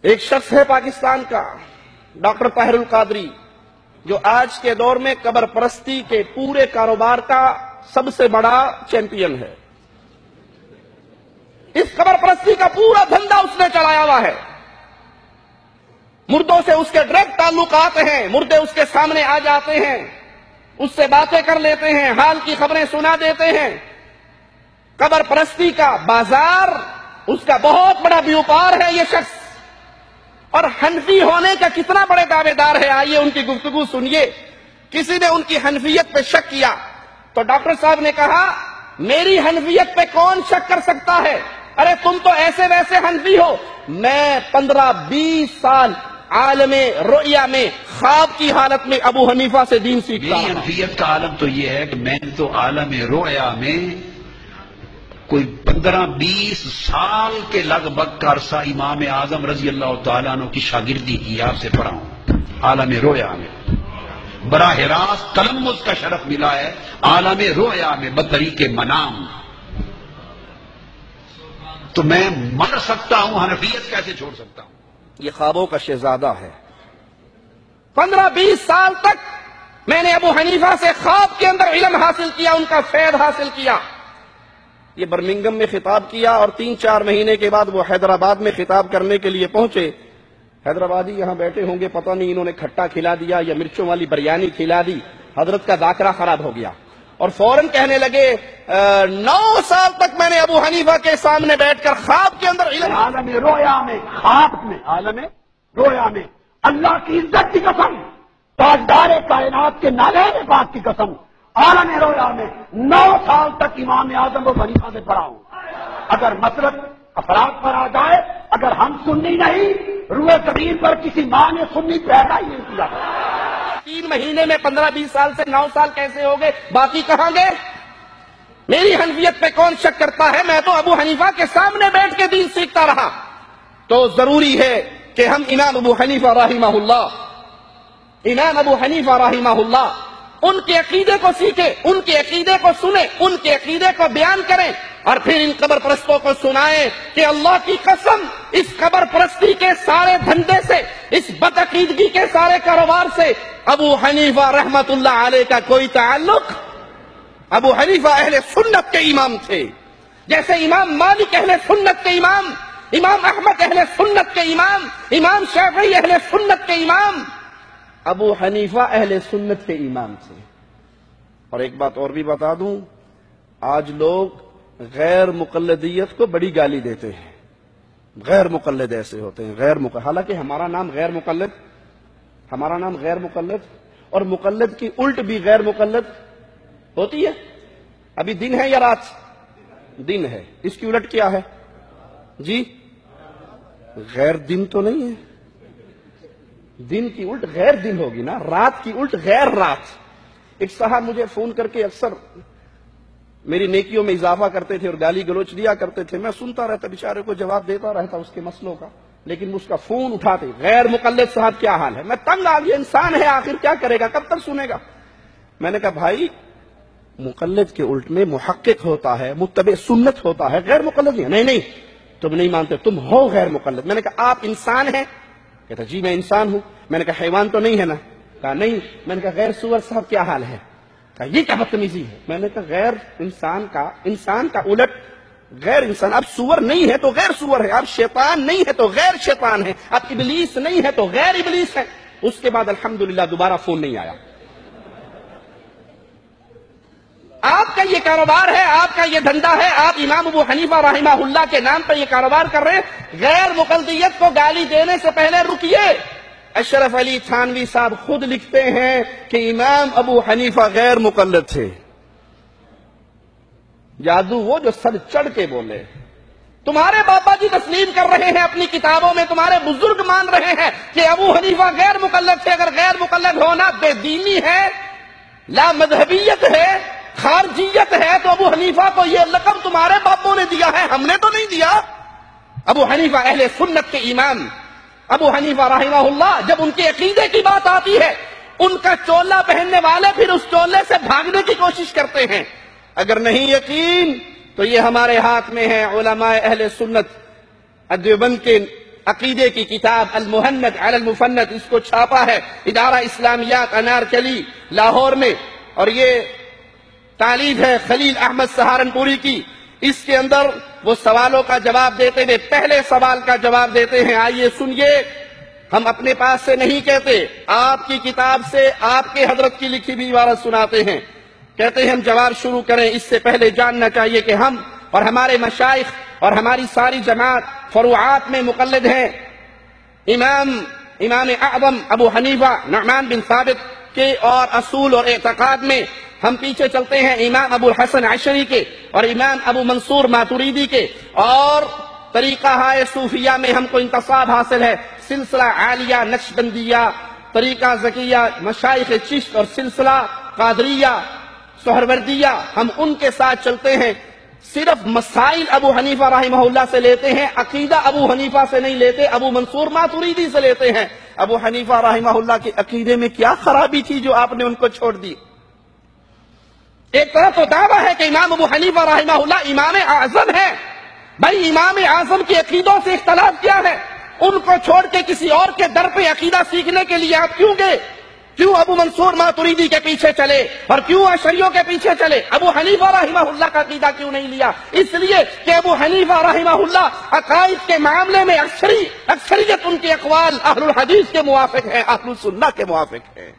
ایک شخص ہے پاکستان کا ڈاکٹر طاہر القادری، جو آج کے دور میں قبر پرستی کے پورے کاروبار کا سب سے بڑا چیمپئن ہے۔ اس قبر پرستی کا پورا دھندا اس نے چلایا ہوا ہے۔ مردوں سے اس کے ڈائریکٹ تعلقات ہیں، مردے اس کے سامنے آ جاتے ہیں، اس سے باتیں کر لیتے ہیں، حال کی خبریں سنا دیتے ہیں۔ قبر پرستی کا بازار اس کا بہت بڑا بیوپار ہے یہ شخص، اور حنفی ہونے کا کتنا بڑے دعوے دار ہے۔ آئیے ان کی گفتگو سنیے۔ کسی نے ان کی حنفیت پہ شک کیا تو ڈاکٹر صاحب نے کہا میری حنفیت پہ کون شک کر سکتا ہے؟ ارے تم تو ایسے ویسے حنفی ہو، میں 15-20 سال عالم رؤیا میں خواب کی حالت میں ابو حنیفہ سے دین سیکھتا ہوں۔ میری حنفیت کا عالم تو یہ ہے کہ میں نے تو عالم رؤیا میں کوئی 15-20 سال کے لگ بھگ عرصہ امام اعظم رضی اللہ تعالیٰ عنہ کی شاگردی کی، آپ سے پڑھا ہوں عالم رؤیا میں، براہ راست تلمذ کا شرف ملا ہے عالم رؤیا میں بطریق منام۔ تو میں مر سکتا ہوں، حنفیت کیسے چھوڑ سکتا ہوں؟ یہ خوابوں کا شہزادہ ہے۔ 15-20 سال تک میں نے ابو حنیفہ سے خواب کے اندر علم حاصل کیا، ان کا فیض حاصل کیا۔ یہ برمنگم میں خطاب کیا اور 3-4 مہینے کے بعد وہ حیدرآباد میں خطاب کرنے کے لیے پہنچے۔ حیدرآبادی یہاں بیٹھے ہوں گے، پتہ نہیں انہوں نے کھٹا کھلا دیا یا مرچوں والی بریانی کھلا دی، حضرت کا ذاکرہ خراب ہو گیا اور فوراً کہنے لگے 9 سال تک میں نے ابو حنیفہ کے سامنے بیٹھ کر خواب کے اندر علم عالم رؤیا میں، خواب میں، عالم رؤیا میں اللہ کی عزت کی قسم، تاجدار کائنات کے نالین پاک کی قسم، عالم رؤیا میں 9 سال تک امام اعظم ابو حنیفہ سے پڑھا ہوں۔ اگر مسلک افراد پر آ جائے، اگر ہم سنی نہیں، روح زمین پر کسی ماں نے سنی پیدا ہی نہیں کیا۔ 3 مہینے میں 15-20 سال سے 9 سال کیسے ہو گئے؟ باقی کہاں گئے؟ میری حنفیت پہ کون شک کرتا ہے؟ میں تو ابو حنیفہ کے سامنے بیٹھ کے دین سیکھتا رہا۔ تو ضروری ہے کہ ہم امام ابو حنیفہ رحمہ اللہ ان کے عقیدے کو سیکھیں، ان کے عقیدے کو سنیں، ان کے عقیدے کو بیان کریں، اور پھر ان قبر پرستوں کو سنائیں کہ اللہ کی قسم اس قبر پرستی کے سارے دھندے سے، اس بدعقیدگی کے سارے کاروبار سے ابو حنیفہ رحمت اللہ علیہ کا کوئی تعلق۔ ابو حنیفہ اہل سنت کے امام تھے، جیسے امام مالک اہل سنت کے امام، امام احمد اہل سنت کے امام، امام شافعی اہل سنت کے امام، ابو حنیفہ اہل سنت کے امام تھے۔ اور ایک بات اور بھی بتا دوں، آج لوگ غیر مقلدیت کو بڑی گالی دیتے ہیں۔ غیر مقلد ایسے ہوتے ہیں، حالانکہ ہمارا نام غیر مقلد اور مقلد کی الٹ بھی غیر مقلد ہوتی ہے۔ ابھی دن ہے یا رات؟ دن ہے، اس کی الٹ کیا ہے جی؟ غیر دن تو نہیں ہے، دن کی الٹ غیر دن ہوگی نا، رات کی الٹ غیر رات۔ ایک صاحب مجھے فون کر کے اکثر میری نیکیوں میں اضافہ کرتے تھے اور گالی گلوچ دیا کرتے تھے، میں سنتا رہتا، بیچارے کو جواب دیتا رہتا اس کے مسئلوں کا، لیکن اس کا فون اٹھاتے غیر مقلد صاحب کیا حال ہے؟ میں تنگ آ گیا، انسان ہے آخر کیا کرے گا، کب تک سنے گا؟ میں نے کہا بھائی مقلد کے الٹ میں محقق ہوتا ہے، متبع سنت ہوتا ہے، غیر مقلد نہیں۔ نہیں تم نہیں مانتے، تم ہو غیر مقلد۔ میں نے کہا آپ انسان ہیں؟ کہتا جی میں انسان ہوں۔ میں نے کہا حیوان تو نہیں ہے نا؟ کہا نہیں۔ میں نے کہا غیر سور صاحب کیا حال ہے؟ کہا یہ کیا بدتمیزی ہے؟ میں نے کہا غیر انسان کا الٹ غیر انسان، اب سور نہیں ہے تو غیر سور ہے، اب شیطان نہیں ہے تو غیر شیطان ہے، اب ابلیس نہیں ہے تو غیر ابلیس ہے۔ اس کے بعد الحمدللہ دوبارہ فون نہیں آیا۔ آپ کا یہ کاروبار ہے، آپ کا یہ دھندا ہے، آپ امام ابو حنیفہ رحمہ اللہ کے نام پر یہ کاروبار کر رہے ہیں۔ غیر مقلدیت کو گالی دینے سے پہلے رکیے۔ اشرف علی تھانوی صاحب خود لکھتے ہیں کہ امام ابو حنیفہ غیر مقلد تھے۔ جادو وہ جو سر چڑھ کے بولے۔ تمہارے بابا جی تسلیم کر رہے ہیں اپنی کتابوں میں، تمہارے بزرگ مان رہے ہیں کہ ابو حنیفہ غیر مقلد تھے۔ اگر غیر مقلد ہونا بے دینی ہے، لا مذہبیت ہے، خارجیت ہے، تو ابو حنیفہ کو یہ لقب تمہارے باپوں نے دیا ہے، ہم نے تو نہیں دیا۔ ابو حنیفہ اہل سنت کے امام، ابو حنیفہ رحمہ اللہ، جب ان کے عقیدے کی بات آتی ہے، ان کا چولا پہننے والے پھر اس چولے سے بھاگنے کی کوشش کرتے ہیں۔ اگر نہیں یقین تو یہ ہمارے ہاتھ میں ہے، علماء اہل سنت دیوبند کے عقیدے کی کتاب المہند علی المفند، اس کو چھاپا ہے ادارہ اسلامیات انارکلی لاہور میں، اور یہ تالیف ہے خلیل احمد سہارنپوری کی۔ اس کے اندر وہ سوالوں کا جواب دیتے ہوئے پہلے سوال کا جواب دیتے ہیں، آئیے سنیے، ہم اپنے پاس سے نہیں کہتے، آپ کی کتاب سے آپ کے حضرت کی لکھی بھی عبارت سناتے ہیں۔ کہتے ہیں ہم جواب شروع کریں اس سے پہلے جاننا چاہیے کہ ہم اور ہمارے مشائخ اور ہماری ساری جماعت فروعات میں مقلد ہیں امام اعظم ابو حنیفہ نعمان بن ثابت کے، اور اصول اور اعتقاد میں ہم پیچھے چلتے ہیں امام ابو الحسن عشری کے اور امام ابو منصور ماتریدی کے، اور طریقہ ہائے صوفیہ میں ہم کو انتصاب حاصل ہے سلسلہ عالیہ نقشبندیہ، طریقہ زکیہ مشائخ چشت اور سلسلہ قادریہ سہروردیہ، ہم ان کے ساتھ چلتے ہیں۔ صرف مسائل ابو حنیفہ رحمہ اللہ سے لیتے ہیں، عقیدہ ابو حنیفہ سے نہیں لیتے، ابو منصور ماتریدی سے لیتے ہیں۔ ابو حنیفہ رحمہ اللہ کے عقیدے میں کیا خرابی تھی جو آپ نے ان کو چھوڑ دی؟ ایک طرف تو دعویٰ ہے کہ امام ابو حنیفہ رحمہ اللہ امام اعظم ہے، بھائی امام اعظم کے عقیدوں سے اختلاف کیا ہے؟ ان کو چھوڑ کے کسی اور کے در پہ عقیدہ سیکھنے کے لیے آپ کیوں گئے؟ کیوں ابو منصور ماتریدی کے پیچھے چلے اور کیوں اشعریوں کے پیچھے چلے؟ ابو حنیفہ رحمہ اللہ کا عقیدہ کیوں نہیں لیا؟ اس لیے کہ ابو حنیفہ رحمہ اللہ عقائد کے معاملے میں اکثریت ان کے اقوال اہل الحدیث کے موافق ہیں، اہل السنہ کے موافق ہیں۔